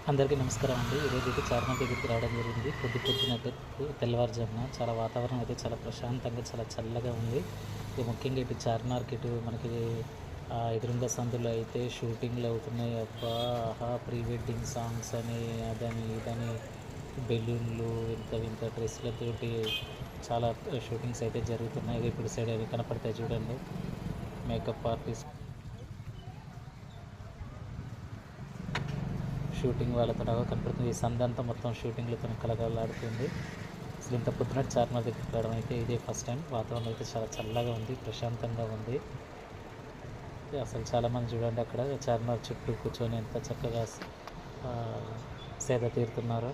అందరికీ నమస్కారం అండి. ఈరోజైతే చార్మినార్ దగ్గరికి రావడం జరిగింది. పొద్దునైతే తెల్లవారుజామున చాలా వాతావరణం అయితే చాలా ప్రశాంతంగా, చాలా చల్లగా ఉంది. ముఖ్యంగా ఇటు చార్మినార్‌కి ఇటు మనకి ఎదురుంగా సందులో అయితే షూటింగ్‌లు అవుతున్నాయి. అబ్బా! ఆహా! ప్రీ వెడ్డింగ్ సాంగ్స్ అని, అదని, ఇదని బెలూన్లు వింత వింత డ్రెస్‌లతోటి చాలా షూటింగ్స్ అయితే జరుగుతున్నాయి. ఇప్పుడు సైడ్ అవి కనపడతాయి చూడండి. మేకప్ ఆర్టిస్ట్ షూటింగ్ వాళ్ళతో కనపడుతుంది. ఈ సందంతా మొత్తం షూటింగ్లతో కలకలాడుతుంది. అసలు ఇంత పొద్దున చార్మినార్ దగ్గరికి రావడం అయితే ఇదే ఫస్ట్ టైం. వాతావరణం అయితే చాలా చల్లగా ఉంది, ప్రశాంతంగా ఉంది. అసలు చాలామంది చూడండి అక్కడ చార్మినార్ చుట్టూ కూర్చొని ఎంత చక్కగా సేద తీరుతున్నారో.